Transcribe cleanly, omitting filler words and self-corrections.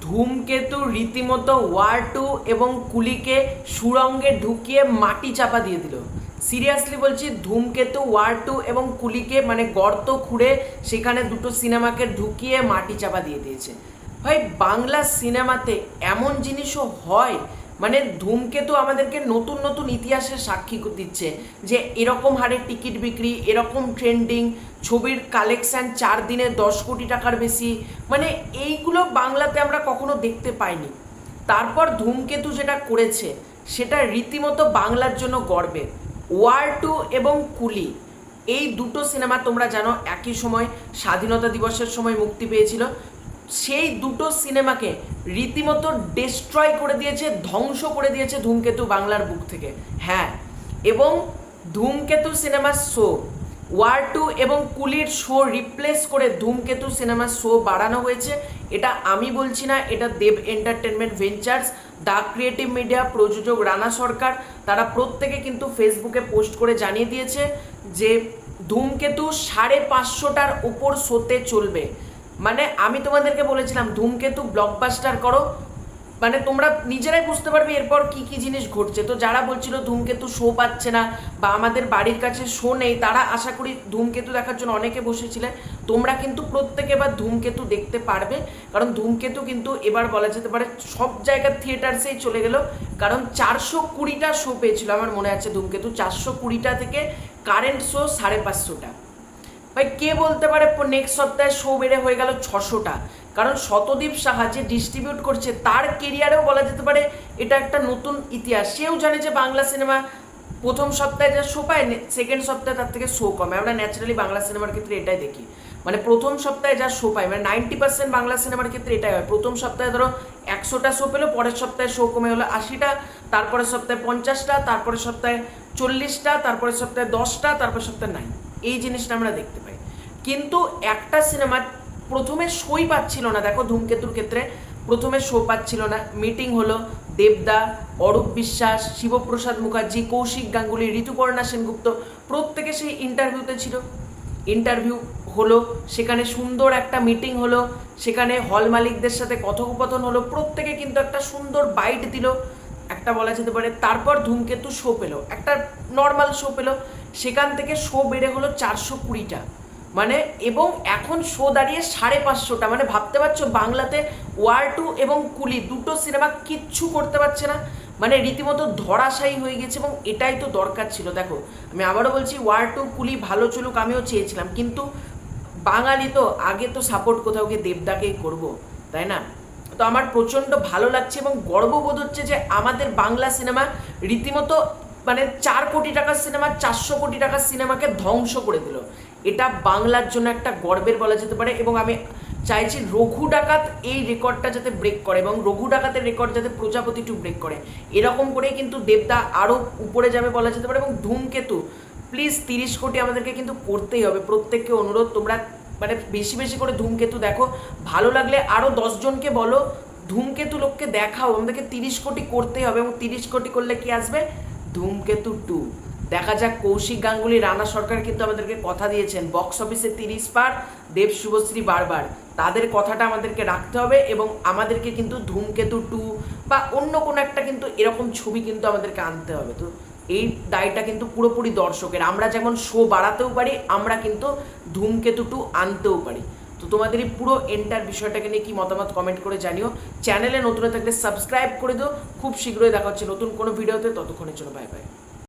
ধূমকেতু রীতিমতো ওয়ার 2 এবং কুলিকে সুড়ঙ্গে ঢুকিয়ে মাটি চাপা দিয়ে দিল। সিরিয়াসলি বলছি, ধূমকেতু ওয়ার 2 এবং কুলিকে মানে গর্ত খুঁড়ে সেখানে দুটো সিনেমাকে ঢুকিয়ে মাটি চাপা দিয়ে দিয়েছে। ভাই, বাংলা সিনেমাতে এমন জিনিসও হয়? মানে ধূমকেতু আমাদেরকে নতুন নতুন ইতিহাসের সাক্ষী দিচ্ছে যে এরকম হারে টিকিট বিক্রি, এরকম ট্রেন্ডিং, ছবির কালেকশন 4 দিনে 10 কোটি টাকার বেশি, মানে এইগুলো বাংলাতে আমরা কখনো দেখতে পাইনি। তারপর ধূমকেতু যেটা করেছে সেটা রীতিমতো বাংলার জন্য গর্বের। ওয়ার 2 এবং কুলি, এই দুটো সিনেমা তোমরা জানো একই সময় স্বাধীনতা দিবসের সময় মুক্তি পেয়েছিল। সেই দুটো সিনেমাকে রীতিমতো ডিস্ট্রয় করে দিয়েছে, ধ্বংস করে দিয়েছে ধূমকেতু বাংলার বুক থেকে। হ্যাঁ, এবং ধূমকেতু সিনেমার শো, ওয়ার 2 এবং কুলির শো রিপ্লেস করে ধূমকেতু সিনেমার শো বাড়ানো হয়েছে। এটা আমি বলছি না, এটা Dev entertainment ventures, the creative media, প্রযোজক রানা সরকার, তারা প্রত্যেকে কিন্তু ফেসবুকে পোস্ট করে জানিয়ে দিয়েছে যে ধূমকেতু 550টার উপর শোতে চলবে। মানে আমি তোমাদেরকে বলেছিলাম ধূমকেতু ব্লকবাস্টার করো, মানে তোমরা নিজেরাই বুঝতে পারবে এরপর কি কি জিনিস ঘটছে। তো যারা বলছিল ধূমকেতু শো পাচ্ছে না বা আমাদের বাড়ির কাছে শো নেই, তারা আশা করি ধূমকেতু দেখার জন্য অনেকে বসেছিলে। তোমরা কিন্তু প্রত্যেকে এবার ধূমকেতু দেখতে পারবে, কারণ ধূমকেতু কিন্তু এবার বলা যেতে পারে সব জায়গার থিয়েটার্সেই চলে গেল। কারণ 420টা শো পেয়েছিল আমার মনে আছে ধূমকেতু, 420টা থেকে কারেন্ট শো 550টা। ভাই, কে বলতে পারে নেক্সট সপ্তাহে শো বেড়ে হয়ে গেল 600টা? কারণ শতদীপ সাহা যে ডিস্ট্রিবিউট করছে তার কেরিয়ারেও বলা যেতে পারে এটা একটা নতুন ইতিহাস। সেও জানে যে বাংলা সিনেমা প্রথম সপ্তাহে যা শো পায়, সেকেন্ড সপ্তাহে তার থেকে শো কমে। আমরা ন্যাচারালি বাংলা সিনেমার ক্ষেত্রে এটাই দেখি, মানে প্রথম সপ্তাহে যা শো পায়, মানে 90% বাংলা সিনেমার ক্ষেত্রে এটাই হয়। প্রথম সপ্তাহে ধরো 100টা শো পেলো, পরের সপ্তাহে শো কমে হলো 80টা, তারপরের সপ্তাহে 50টা, তারপরের সপ্তাহে 40টা, তারপরের সপ্তাহে 10টা, তারপরের সপ্তাহে 9। এই জিনিসটা আমরা দেখতে পাই। কিন্তু একটা সিনেমা প্রথমে শোই পাচ্ছিল না। দেখো ধূমকেতুর ক্ষেত্রে প্রথমে শো পাচ্ছিল না। মিটিং হলো, দেবদা, অরূপ বিশ্বাস, শিবপ্রসাদ মুখার্জি, কৌশিক গাঙ্গুলি, ঋতুপর্ণা সেনগুপ্ত প্রত্যেকে সেই ইন্টারভিউতে ছিল। ইন্টারভিউ হলো, সেখানে সুন্দর একটা মিটিং হলো, সেখানে হল মালিকদের সাথে কথোপকথন হলো, প্রত্যেকে কিন্তু একটা সুন্দর বাইট দিল, একটা বলা যেতে পারে। তারপর ধূমকেতু শো পেলো, একটা নর্মাল শো পেলো, সেখান থেকে শো বেড়ে হলো 420টা, মানে এবং এখন শো দাঁড়িয়ে 550টা। মানে ভাবতে পারছো বাংলাতে ওয়ার 2 এবং কুলি দুটো সিনেমা কিচ্ছু করতে পারছে না, মানে রীতিমতো ধরাশায়ী হয়ে গেছে। এবং এটাই তো দরকার ছিল। দেখো আমি আবারও বলছি, ওয়ার 2 কুলি ভালো চলুক আমিও চেয়েছিলাম, কিন্তু বাঙালি তো আগে তো সাপোর্ট কোথাও গিয়ে দেবদাকেই করব, তাই না? তো আমার প্রচণ্ড ভালো লাগছে এবং গর্ববোধ হচ্ছে যে আমাদের বাংলা সিনেমা রীতিমতো মানে 4 কোটি টাকার সিনেমা 400 কোটি টাকার সিনেমাকে ধ্বংস করে দিল। এটা বাংলার জন্য একটা গর্বের বলা যেতে পারে। এবং আমি চাইছি রঘু ডাকাত এই রেকর্ডটা যাতে ব্রেক করে, এবং রঘু ডাকাতের রেকর্ড যাতে প্রজাপতি 2 ব্রেক করে। এরকম করেই কিন্তু দেবদা আরও উপরে যাবে বলা যেতে পারে। এবং ধূমকেতু প্লিজ 30 কোটি আমাদেরকে কিন্তু করতেই হবে। প্রত্যেককে অনুরোধ, তোমরা মানে বেশি বেশি করে ধূমকেতু দেখো, ভালো লাগলে আরও 10 জনকে বলো ধূমকেতু লোককে দেখাও। আমাদেরকে 30 কোটি করতেই হবে, এবং 30 কোটি করলে কি আসবে? ধূমকেতু 2। দেখা যাক, কৌশিক গাঙ্গুলি, রানা সরকার কিন্তু আমাদেরকে কথা দিয়েছেন বক্স অফিসে 30 পার, দেব শুভশ্রী বারবার, তাদের কথাটা আমাদেরকে রাখতে হবে। এবং আমাদেরকে কিন্তু ধূমকেতু 2 বা অন্য কোনো একটা কিন্তু এরকম ছবি কিন্তু আমাদেরকে আনতে হবে। তো এই দায়টা কিন্তু পুরোপুরি দর্শকের। আমরা যেমন শো বাড়াতেও পারি, আমরা কিন্তু ধূমকেতু 2 আনতেও পারি। তো তোমাদের এই পুরো এন্টার বিষয়টাকে নিয়ে কি মতামত কমেন্ট করে জানিও। চ্যানেলে নতুন থাকলে সাবস্ক্রাইব করে দিও। খুব শীঘ্রই দেখা হচ্ছে নতুন কোনো ভিডিওতে, ততক্ষণের জন্য বাই বাই।